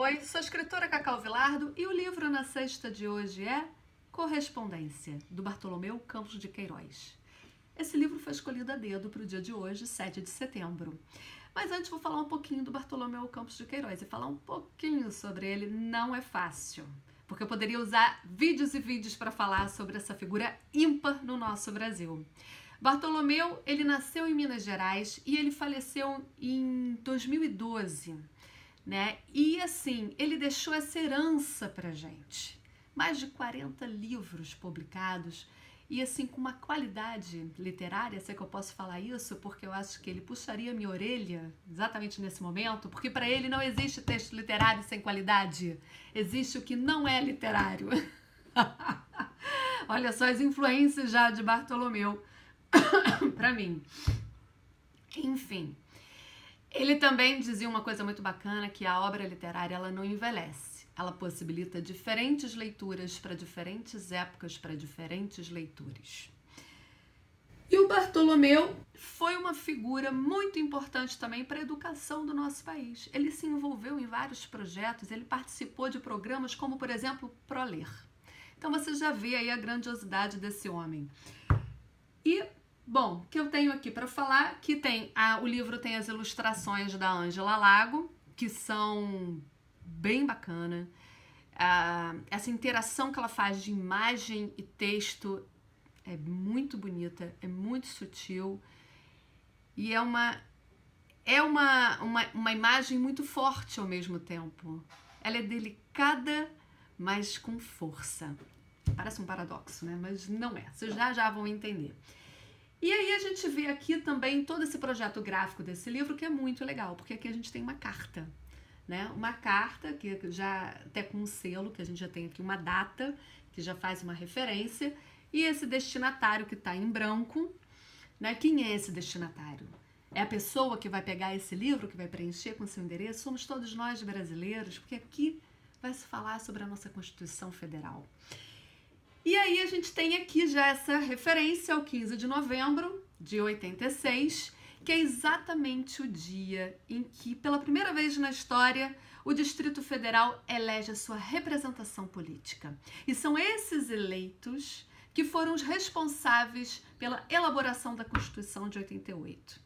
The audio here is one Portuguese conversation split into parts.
Oi, sou a escritora Cacau Vilardo e o livro na sexta de hoje é Correspondência, do Bartolomeu Campos de Queiroz. Esse livro foi escolhido a dedo para o dia de hoje, 7 de setembro. Mas antes vou falar um pouquinho do Bartolomeu Campos de Queiroz e falar um pouquinho sobre ele não é fácil, porque eu poderia usar vídeos e vídeos para falar sobre essa figura ímpar no nosso Brasil. Bartolomeu, ele nasceu em Minas Gerais e ele faleceu em 2012, né? E assim, ele deixou essa herança pra gente. Mais de 40 livros publicados e assim com uma qualidade literária, sei que eu posso falar isso porque eu acho que ele puxaria minha orelha exatamente nesse momento, porque para ele não existe texto literário sem qualidade. Existe o que não é literário. Olha só as influências já de Bartolomeu para mim. Enfim, ele também dizia uma coisa muito bacana, que a obra literária ela não envelhece. Ela possibilita diferentes leituras para diferentes épocas, para diferentes leitores. E o Bartolomeu foi uma figura muito importante também para a educação do nosso país. Ele se envolveu em vários projetos, ele participou de programas como, por exemplo, ProLer. Então você já vê aí a grandiosidade desse homem. E bom, o que eu tenho aqui para falar, que o livro tem as ilustrações da Ângela Lago, que são bem bacana. Essa interação que ela faz de imagem e texto é muito bonita, é muito sutil e é uma imagem muito forte ao mesmo tempo. Ela é delicada, mas com força. Parece um paradoxo, né? Mas não é. Vocês já vão entender. E aí a gente vê aqui também todo esse projeto gráfico desse livro, que é muito legal, porque aqui a gente tem uma carta, né? Uma carta que já até com um selo, que a gente já tem aqui uma data, que já faz uma referência, e esse destinatário que está em branco, né? Quem é esse destinatário? É a pessoa que vai pegar esse livro, que vai preencher com seu endereço? Somos todos nós brasileiros, porque aqui vai se falar sobre a nossa Constituição Federal. E aí a gente tem aqui já essa referência ao 15 de novembro de 86, que é exatamente o dia em que, pela primeira vez na história, o Distrito Federal elege a sua representação política. E são esses eleitos que foram os responsáveis pela elaboração da Constituição de 88.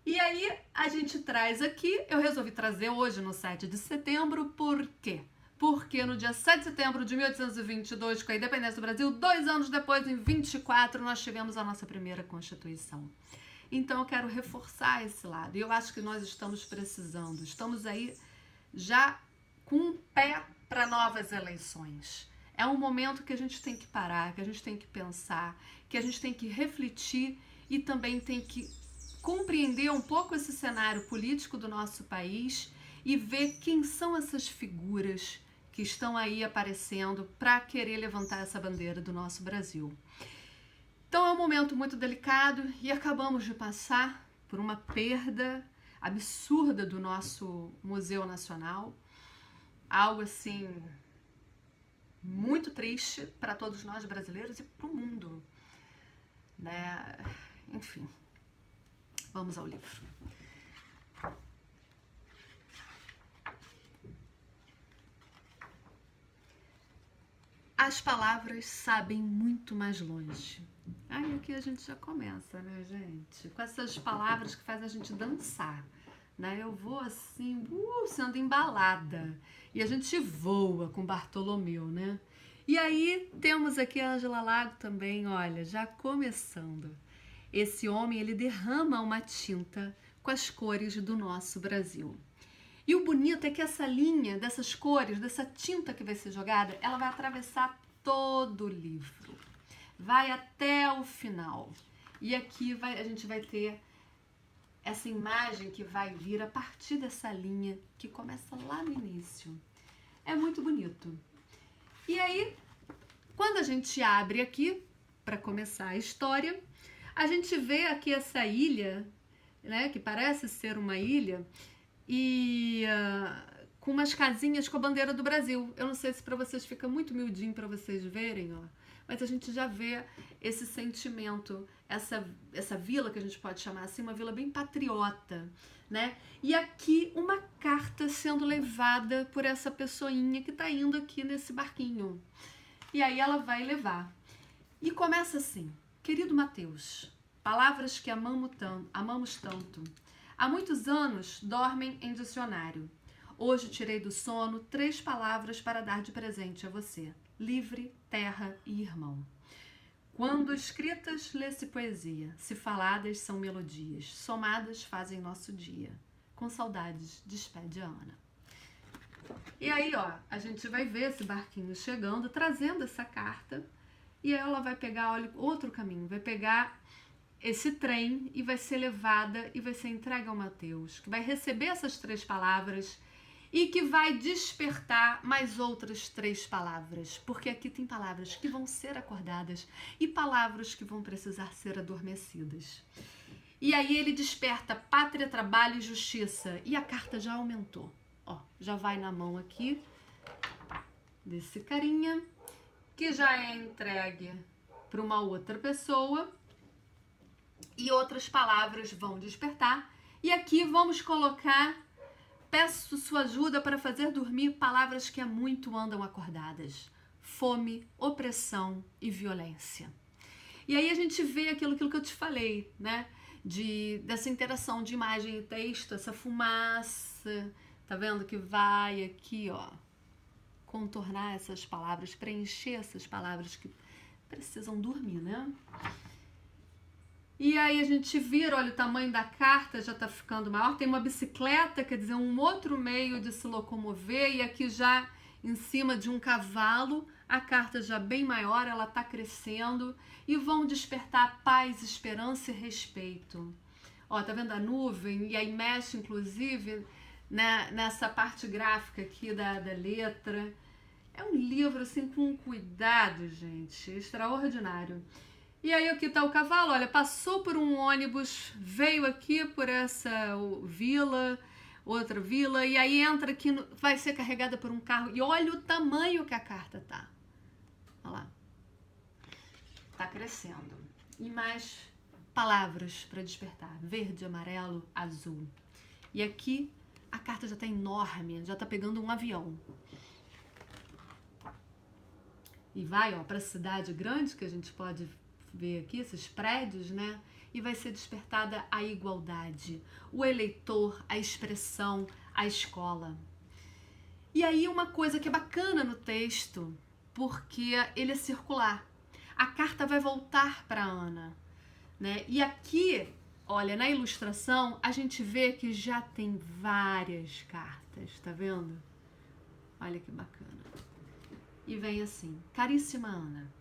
E aí a gente traz aqui, eu resolvi trazer hoje no 7 de setembro, por quê? Porque no dia 7 de setembro de 1822, com a independência do Brasil, 2 anos depois, em 24, nós tivemos a nossa primeira Constituição. Então eu quero reforçar esse lado. E eu acho que nós estamos precisando. Estamos aí já com um pé para novas eleições. É um momento que a gente tem que parar, que a gente tem que pensar, que a gente tem que refletir e também tem que compreender um pouco esse cenário político do nosso país e ver quem são essas figuras que estão aí aparecendo para querer levantar essa bandeira do nosso Brasil. Então é um momento muito delicado e acabamos de passar por uma perda absurda do nosso Museu Nacional, algo assim muito triste para todos nós brasileiros e para o mundo, né? Enfim, vamos ao livro. As palavras sabem muito mais longe. Aí aqui a gente já começa, né, gente? Com essas palavras que fazem a gente dançar, né? Eu vou assim, sendo embalada. E a gente voa com Bartolomeu, né? E aí temos aqui a Ângela Lago também, olha, já começando. Esse homem, ele derrama uma tinta com as cores do nosso Brasil. E o bonito é que essa linha dessas cores, dessa tinta que vai ser jogada, ela vai atravessar todo o livro. Vai até o final. E aqui a gente vai ter essa imagem que vai vir a partir dessa linha que começa lá no início. É muito bonito. E aí, quando a gente abre aqui, para começar a história, a gente vê aqui essa ilha, né, que parece ser uma ilha, e com umas casinhas com a bandeira do Brasil. Eu não sei se para vocês fica muito miudinho para vocês verem, ó. mas a gente já vê esse sentimento, essa vila que a gente pode chamar assim, uma vila bem patriota, né? E aqui uma carta sendo levada por essa pessoinha que tá indo aqui nesse barquinho. E aí ela vai levar. E começa assim: querido Mateus, palavras que amamos tanto. Há muitos anos dormem em dicionário. Hoje tirei do sono 3 palavras para dar de presente a você: livre, terra e irmão. Quando escritas, lê-se poesia. Se faladas, são melodias. Somadas, fazem nosso dia. Com saudades, despede a Ana. E aí, ó, a gente vai ver esse barquinho chegando, trazendo essa carta. E aí ela vai pegar, olha, outro caminho. Vai pegar esse trem e vai ser levada e vai ser entregue ao Mateus, que vai receber essas 3 palavras e que vai despertar mais outras 3 palavras, porque aqui tem palavras que vão ser acordadas e palavras que vão precisar ser adormecidas. E aí ele desperta pátria, trabalho e justiça, e a carta já aumentou. Ó, já vai na mão aqui desse carinha, que já é entregue para uma outra pessoa, e outras palavras vão despertar. E aqui vamos colocar: peço sua ajuda para fazer dormir palavras que há muito andam acordadas: fome, opressão e violência. E aí a gente vê aquilo que eu te falei, né? Dessa interação de imagem e texto, essa fumaça, tá vendo? Que vai aqui, ó, contornar essas palavras, preencher essas palavras que precisam dormir, né? E aí a gente vira, olha, o tamanho da carta já tá ficando maior. Tem uma bicicleta, quer dizer, um outro meio de se locomover. E aqui já em cima de um cavalo, a carta já bem maior, ela tá crescendo. E vão despertar paz, esperança e respeito. Ó, tá vendo a nuvem? E aí mexe, inclusive, né, nessa parte gráfica aqui da letra. É um livro, assim, com cuidado, gente. Extraordinário. E aí aqui tá o cavalo, olha, passou por um ônibus, veio aqui por essa vila, outra vila, e aí entra aqui, vai ser carregada por um carro. E olha o tamanho que a carta tá. Olha lá. Tá crescendo. E mais palavras para despertar: verde, amarelo, azul. E aqui a carta já tá enorme, já tá pegando um avião. E vai, ó, para a cidade grande que a gente pode ver aqui, esses prédios, né? E vai ser despertada a igualdade, o eleitor, a expressão, a escola. E aí uma coisa que é bacana no texto, porque ele é circular. A carta vai voltar para Ana, né? E aqui, olha, na ilustração, a gente vê que já tem várias cartas, tá vendo? Olha que bacana. E vem assim: caríssima Ana,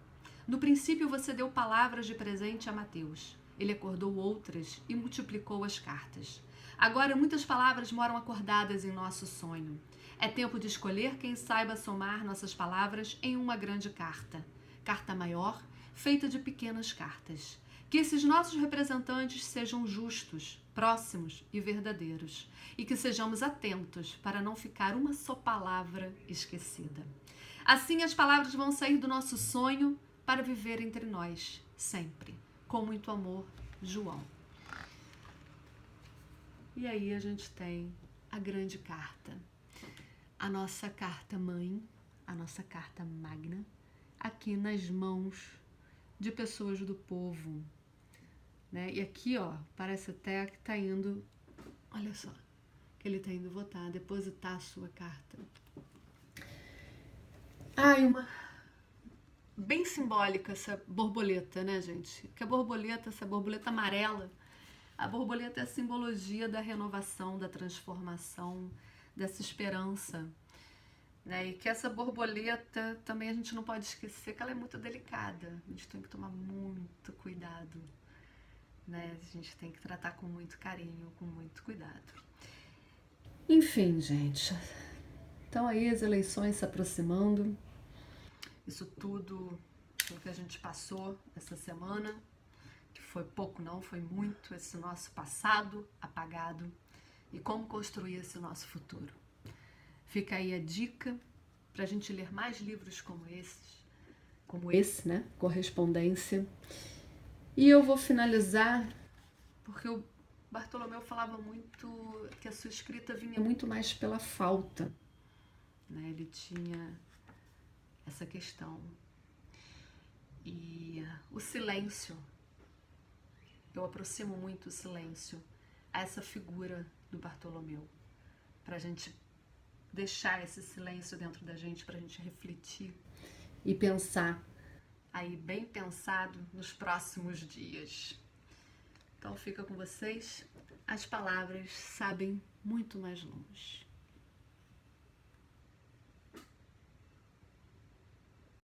no princípio você deu palavras de presente a Mateus. Ele acordou outras e multiplicou as cartas. Agora muitas palavras moram acordadas em nosso sonho. É tempo de escolher quem saiba somar nossas palavras em uma grande carta. Carta maior, feita de pequenas cartas. Que esses nossos representantes sejam justos, próximos e verdadeiros. E que sejamos atentos para não ficar uma só palavra esquecida. Assim as palavras vão sair do nosso sonho para viver entre nós, sempre. Com muito amor, João. E aí a gente tem a grande carta. A nossa carta mãe, a nossa carta magna, aqui nas mãos de pessoas do povo, né? E aqui, ó, parece até que tá indo, olha só, que ele tá indo votar, depositar a sua carta. Ai, uma bem simbólica essa borboleta, né, gente? Que a borboleta, essa borboleta amarela, a borboleta é a simbologia da renovação, da transformação, dessa esperança, né? E que essa borboleta também a gente não pode esquecer que ela é muito delicada. A gente tem que tomar muito cuidado, né? A gente tem que tratar com muito carinho, com muito cuidado. Enfim, gente. Então aí as eleições se aproximando. Isso tudo o que a gente passou essa semana, que foi pouco não, foi muito, esse nosso passado apagado e como construir esse nosso futuro. Fica aí a dica para a gente ler mais livros como esses, como esse, né? Correspondência. E eu vou finalizar, porque o Bartolomeu falava muito que a sua escrita vinha muito mais pela falta, né? Ele tinha essa questão. E o silêncio, eu aproximo muito o silêncio a essa figura do Bartolomeu, para a gente deixar esse silêncio dentro da gente, para a gente refletir e pensar, aí bem pensado, nos próximos dias. Então fica com vocês, as palavras sabem muito mais longe.